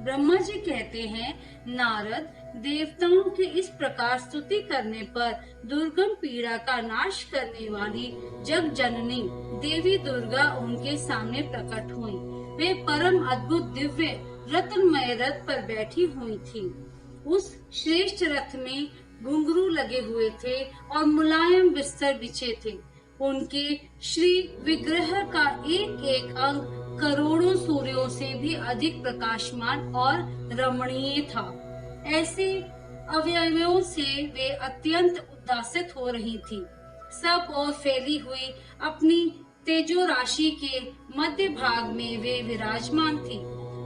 ब्रह्मा जी कहते हैं, नारद, देवताओं की इस प्रकार स्तुति करने पर दुर्गम पीड़ा का नाश करने वाली जग जननी देवी दुर्गा उनके सामने प्रकट हुई। वे परम अद्भुत दिव्य रत्नमय रथ पर बैठी हुई थी। उस श्रेष्ठ रथ में घुंघरू लगे हुए थे और मुलायम बिस्तर बिछे थे। उनके श्री विग्रह का एक एक अंग करोड़ों सूर्यों से भी अधिक प्रकाशमान और रमणीय था। ऐसे अवयवों से वे अत्यंत उद्भासित हो रही थी। सब ओर फैली हुई अपनी तेजो राशि के मध्य भाग में वे विराजमान थी।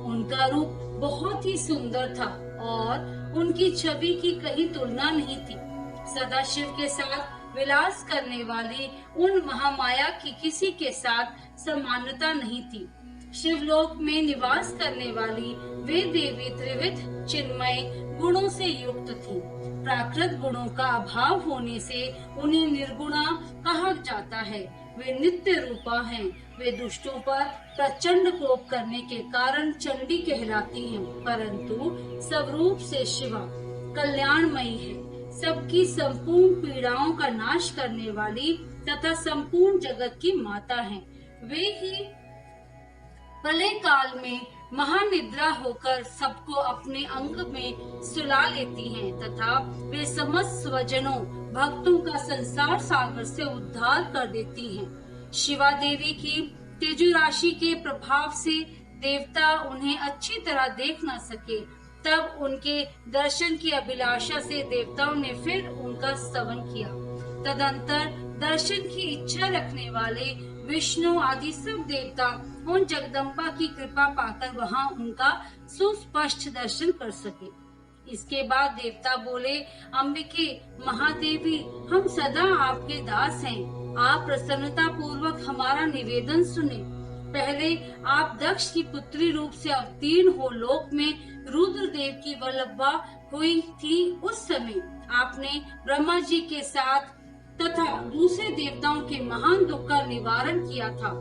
उनका रूप बहुत ही सुंदर था और उनकी छवि की कहीं तुलना नहीं थी। सदाशिव के साथ विलास करने वाली उन महामाया की किसी के साथ समानता नहीं थी। शिवलोक में निवास करने वाली वे देवी त्रिविध चिन्मय गुणों से युक्त थी। प्राकृत गुणों का अभाव होने से उन्हें निर्गुणा कहा जाता है। वे नित्य रूपा हैं। वे दुष्टों पर प्रचंड कोप करने के कारण चंडी कहलाती हैं, परंतु स्वरूप से शिवा कल्याणमयी है। सबकी संपूर्ण पीड़ाओं का नाश करने वाली तथा संपूर्ण जगत की माता है। वे ही प्रलय काल में महानिद्रा होकर सबको अपने अंग में सुला लेती हैं तथा वे समस्त स्वजनों भक्तों का संसार सागर से उद्धार कर देती हैं। शिवा देवी की तेजो राशि के प्रभाव से देवता उन्हें अच्छी तरह देख न सके। तब उनके दर्शन की अभिलाषा से देवताओं ने फिर उनका स्तवन किया। तदंतर दर्शन की इच्छा रखने वाले विष्णु आदि सब देवता उन जगदम्बा की कृपा पाकर वहां उनका सुस्पष्ट दर्शन कर सके। इसके बाद देवता बोले, अंबिके महादेवी, हम सदा आपके दास हैं। आप प्रसन्नता पूर्वक हमारा निवेदन सुने। पहले आप दक्ष की पुत्री रूप से अवतीर्ण हो लोक में रुद्रदेव की वल्लभा हुई थी। उस समय आपने ब्रह्मा जी के साथ तथा दूसरे देवताओं के महान दुख का निवारण किया था।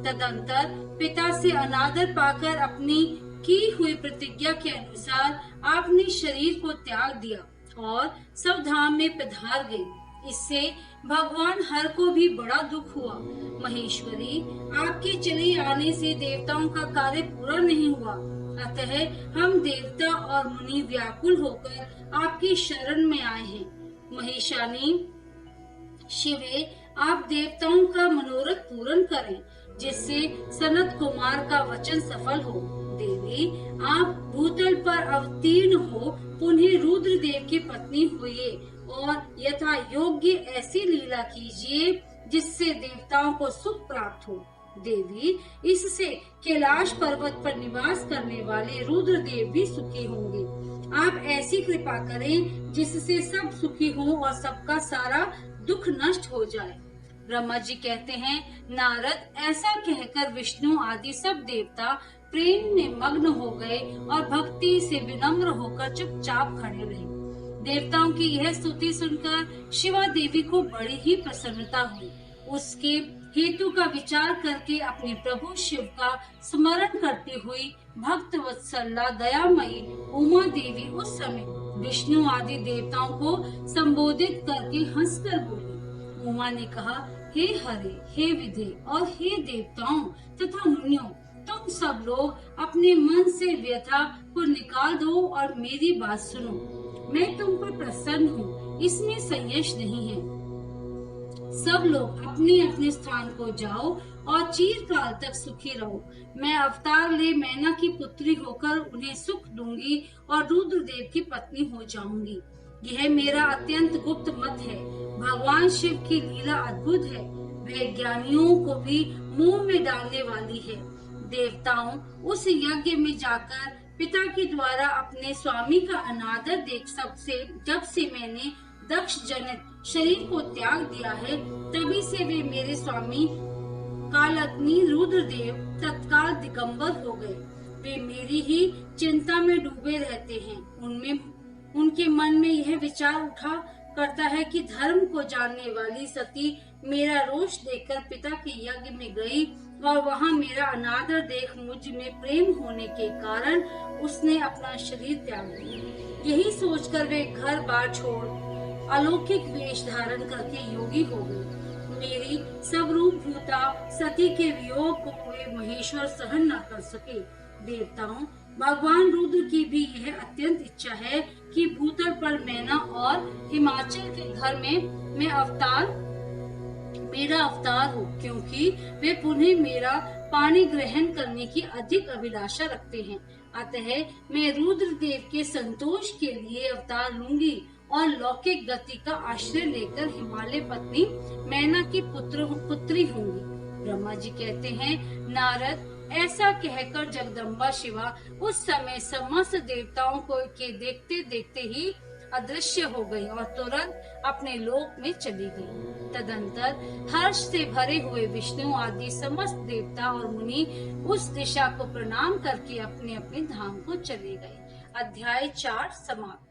तदंतर पिता से अनादर पाकर अपनी की हुई प्रतिज्ञा के अनुसार आपने शरीर को त्याग दिया और स्वधाम में पधार गए। इससे भगवान हर को भी बड़ा दुख हुआ। महेश्वरी, आपके चले आने से देवताओं का कार्य पूरा नहीं हुआ, अतः हम देवता और मुनि व्याकुल होकर आपकी शरण में आए हैं। महिषानी, शिवे, आप देवताओं का मनोरथ पूर्ण करें, जिससे सनत कुमार का वचन सफल हो। देवी, आप भूतल पर अवतीर्ण हो पुनः रुद्रदेव की पत्नी हुए और यथा योग्य ऐसी लीला कीजिए जिससे देवताओं को सुख प्राप्त हो। देवी, इससे कैलाश पर्वत पर निवास करने वाले रुद्रदेव भी सुखी होंगे। आप ऐसी कृपा करें जिससे सब सुखी हो और सबका सारा दुख नष्ट हो जाए। ब्रह्मा जी कहते हैं, नारद, ऐसा कहकर विष्णु आदि सब देवता प्रेम में मग्न हो गए और भक्ति से विनम्र होकर चुपचाप खड़े रहे। देवताओं की यह स्तुति सुनकर शिवा देवी को बड़ी ही प्रसन्नता हुई। उसके हेतु का विचार करके अपने प्रभु शिव का स्मरण करती हुई भक्त वत्सला दयामयी उमा देवी उस समय विष्णु आदि देवताओं को संबोधित करके हंसकर बोली। उमा ने कहा, हे हरे, हे विधे और हे देवताओं तथा मुनियों, तुम सब लोग अपने मन से व्यथा को निकाल दो और मेरी बात सुनो। मैं तुम पर प्रसन्न हूँ, इसमें संशय नहीं है। सब लोग अपने अपने स्थान को जाओ और चिरकाल तक सुखी रहो। मैं अवतार ले मैना की पुत्री होकर उन्हें सुख दूंगी और रुद्रदेव की पत्नी हो जाऊंगी। यह मेरा अत्यंत गुप्त मत है। भगवान शिव की लीला अद्भुत है। वह ज्ञानियों को भी मुंह में डालने वाली है। देवताओं, उस यज्ञ में जाकर पिता के द्वारा अपने स्वामी का अनादर देख जब से मैंने दक्ष जनित शरीर को त्याग दिया है, तभी से वे मेरे स्वामी कालाग्नि रुद्रदेव तत्काल दिगंबर हो गए। वे मेरी ही चिंता में डूबे रहते हैं। उनके मन में यह विचार उठा करता है कि धर्म को जानने वाली सती मेरा रोष देखकर पिता के यज्ञ में गई और वहाँ मेरा अनादर देख मुझ में प्रेम होने के कारण उसने अपना शरीर त्याग दिया। यही सोचकर वे घर बार छोड़ अलौकिक वेश धारण करके योगी हो गए। मेरी स्वरूप भूता सती के वियोग को वे महेश्वर सहन न कर सके। देवताओं, भगवान रुद्र की भी यह अत्यंत इच्छा है कि भूतल पर मैना और हिमाचल के घर में मेरा अवतार हो, क्योंकि वे पुनः मेरा पानी ग्रहण करने की अधिक अभिलाषा रखते हैं। अतः मैं रुद्र देव के संतोष के लिए अवतार लूंगी और लौकिक गति का आश्रय लेकर हिमालय पत्नी मैना की पुत्री होंगी। ब्रह्मा जी कहते हैं, नारद, ऐसा कहकर जगदम्बा शिवा उस समय समस्त देवताओं को के देखते देखते ही अदृश्य हो गई और तुरंत अपने लोक में चली गई। तदंतर हर्ष से भरे हुए विष्णु आदि समस्त देवता और मुनि उस दिशा को प्रणाम करके अपने अपने धाम को चले गए। अध्याय 4 समाप्त।